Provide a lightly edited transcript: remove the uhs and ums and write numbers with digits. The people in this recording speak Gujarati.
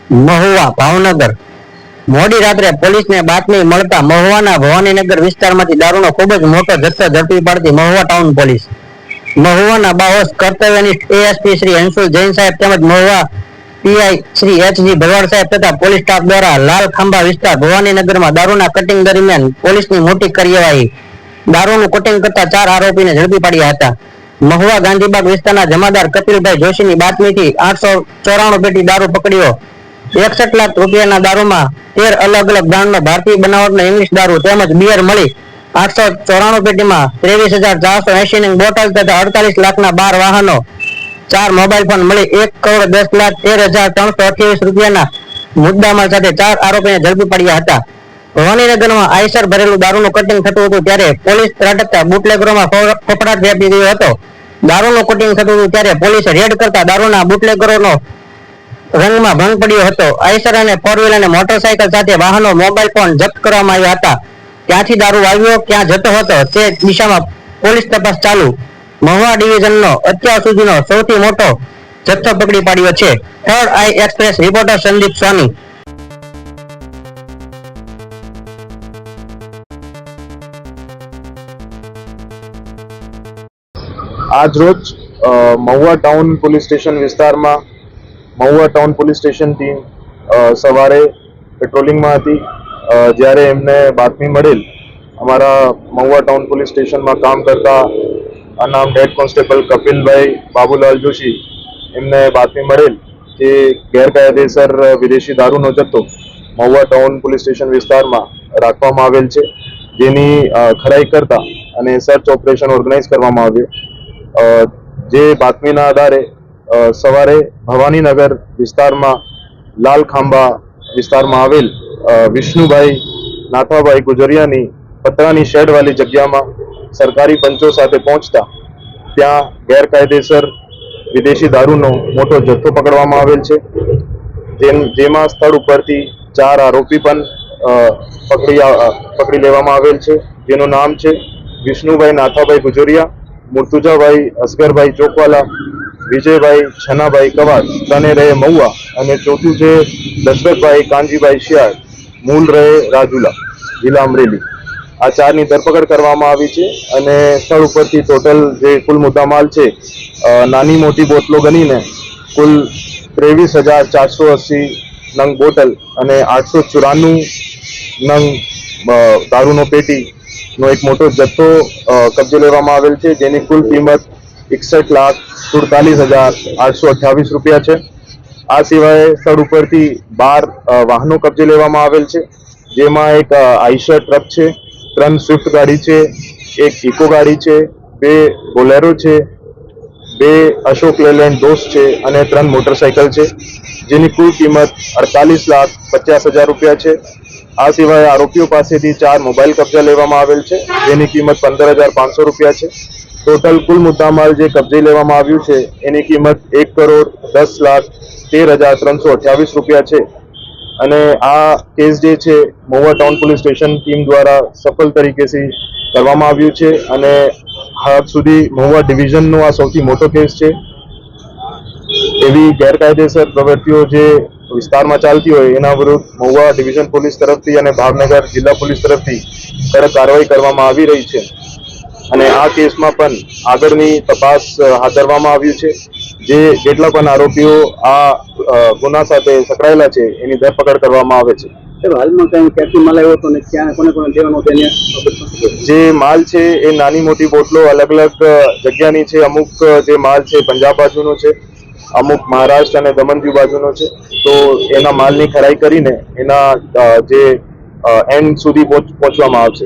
મહુવા ભાવનગર મોડી રાત્રે પોલીસને બાતમી મળતા મહુવાના ભવાનીનગર વિસ્તારમાંથી દારૂનો ખૂબ જ મોટો જથ્થો ઝડપી પાડતી મહુવા ટાઉન પોલીસ મહુવાના બાહોશ કર્તવ્યનિષ્ઠ એએસપી શ્રી અંશુલ જૈન સાહેબ તેમજ મહુવા પીઆઈ શ્રી એચજી ભરવાડ સાહેબ તથા પોલીસ સ્ટાફ દ્વારા લાલ ખાંભા વિસ્તાર ભવાનીનગરમાં દારૂના કટિંગ દરમિયાન પોલીસની મોટી કાર્યવાહી દારૂનું કટિંગ કરતા 4 આરોપીને ઝડપી પાડ્યા હતા। મહુવા ગાંધીબાગ વિસ્તારના જમાદાર કપિલભાઈ જોશીની બાતમીથી 894 પેટી દારૂ પકડ્યો। 61 લાખ રૂપિયાના દારૂમાં 13 અલગ અલગ બ્રાન્ડનો ભારતીય બનાવટનો ઇંગ્લિશ દારૂ તેમજ બિયર મળી 894 પેટીમાં 23,480 ની બોટલ તથા 48 લાખના 12 વાહનો 4 મોબાઈલ ફોન મળી 1,10,13,328 રૂપિયાના મુદ્દામાલ સાથે 4 આરોપીને ઝડપી પાડ્યા હતા। ભવાનીનગરમાં આઈસર ભરેલું દારૂનું કટિંગ થતું હતું ત્યારે પોલીસ ત્રાટકતા બુટલેગરોમાં ફફડાટ વ્યાપી ગયો હતો। દારૂનું કટિંગ થતું હતું ત્યારે પોલીસે રેડ કરતા દારૂના બુટલેગરોનો રંગમાં ભંગ પડ્યો હતો। આઈસર અને 4 વ્હીલર અને મોટરસાયકલ સાથે વાહનો મોબાઈલ ફોન જપ્ત કરવામાં આવ્યા હતા। ક્યાંથી દારૂ આવ્યો ક્યાં જતો હતો તે દિશામાં પોલીસ તપાસ ચાલુ। મહુવા ડિવિઝનનો અત્યાર સુધીનો સૌથી મોટો જથ્થો પકડી પાડ્યો છે। થર્ડ આઈ એક્સપ્રેસ રિપોર્ટર સંદીપ સોની। આજ રોજ મહુવા ટાઉન પોલીસ સ્ટેશન વિસ્તારમાં Mahuva town police station team સવારે પેટ્રોલિંગમાં હતી જ્યારે એમને બાતમી મળેલ અમારા મહુવા ટાઉન પોલીસ સ્ટેશનમાં કામ કરતા અનામ હેડ કોન્સ્ટેબલ કપિલભાઈ બાબુલાલ જોશી એમને બાતમી મળેલ કે ગેરકાયદેસર વિદેશી દારૂનો જથ્થો મહુવા ટાઉન પોલીસ સ્ટેશન વિસ્તારમાં રાખવામાં આવેલ છે, જેની ખરાઈ કરતા અને સર્ચ ઓપરેશન ઓર્ગેનાઇઝ કરવામાં આવ્યું। જે બાતમીના આધારે સવારે ભવાનીનગર વિસ્તારમાં લાલ ખાંભા વિસ્તારમાં આવેલ વિષ્ણુભાઈ નાથાભાઈ ગુજરિયાની પતરાની શેડવાળી જગ્યામાં સરકારી પંચો સાથે પહોંચતા ત્યાં ગેરકાયદેસર વિદેશી દારૂનો મોટો જથ્થો પકડવામાં આવેલ છે, જેમાં સ્થળ ઉપરથી 4 આરોપી પણ પકડી લેવામાં આવેલ છે, જેનું નામ છે વિષ્ણુભાઈ નાથાભાઈ ગુજરિયા, મુર્તુજાભાઈ અસગરભાઈ ચોકવાલા, વિજયભાઈ છનાભાઈ કવાડ તને રહે મહુવા અને ચોથું છે દશરથભાઈ કાનજીભાઈ શિયાળ મૂળ રહે રાજુલા જિલ્લા અમરેલી। આ 4ની ધરપકડ કરવામાં આવી છે અને સ્થળ ઉપરથી ટોટલ જે કુલ મુદ્દામાલ છે નાની મોટી બોટલો ગણીને કુલ 23,480 નંગ બોટલ અને 894 નંગ દારૂનો પેટીનો એક મોટો જથ્થો કબજે લેવામાં આવેલ છે, જેની કુલ કિંમત 61,47,828 રૂપિયા છે। આ સિવાય સ્થળ ઉપરથી 12 વાહનો કબજે લેવામાં આવેલ છે, જેમાં એક આઈશર ટ્રક છે, 3 સ્વિફ્ટ ગાડી છે, એક ઇકો ગાડી છે, 2 બોલેરો છે, 2 અશોક લેલેન્ડ દોસ્ત છે અને 3 મોટરસાયકલ છે, જેની કુલ કિંમત 48,50,000 રૂપિયા છે। આ સિવાય આરોપીઓ પાસેથી 4 મોબાઈલ કબજા લેવામાં આવેલ છે, જેની કિંમત 15,500 રૂપિયા છે। ટોટલ કુલ મુદ્દામાલ જે કબજે લેવામાં આવ્યું છે એની કિંમત 1,10,13,328 રૂપિયા છે અને આ કેસ જે છે Mahuva town police station team દ્વારા સફળ તરીકેથી કરવામાં આવ્યું છે અને હાલ સુધી મહુવા ડિવિઝનનો આ સૌથી મોટો કેસ છે। એવી ગેરકાયદેસર પ્રવૃત્તિઓ જે વિસ્તારમાં ચાલતી હોય એના વિરુદ્ધ મહુવા ડિવિઝન પોલીસ તરફથી અને ભાવનગર જિલ્લા પોલીસ તરફથી કડક કાર્યવાહી કરવામાં આવી રહી છે અને આ કેસમાં પણ આગળની તપાસ હાથ ધરવામાં આવ્યું છે। જેટલા પણ આરોપીઓ આ ગુના સાથે સંકળાયેલા છે એની ધરપકડ કરવામાં આવે છે। હાલમાં ક્યાંથી માલ આવ્યો હતો ને ક્યાં કોને કોને દેવાનો તેને જે માલ છે એ નાની મોટી બોટલો અલગ અલગ જગ્યાની છે, અમુક જે માલ છે પંજાબ બાજુનો છે, અમુક મહારાષ્ટ્ર અને દમણ દીવ બાજુનો છે, તો એના માલની ખરાઈ કરીને એના જે એન્ડ સુધી પહોંચવામાં આવશે।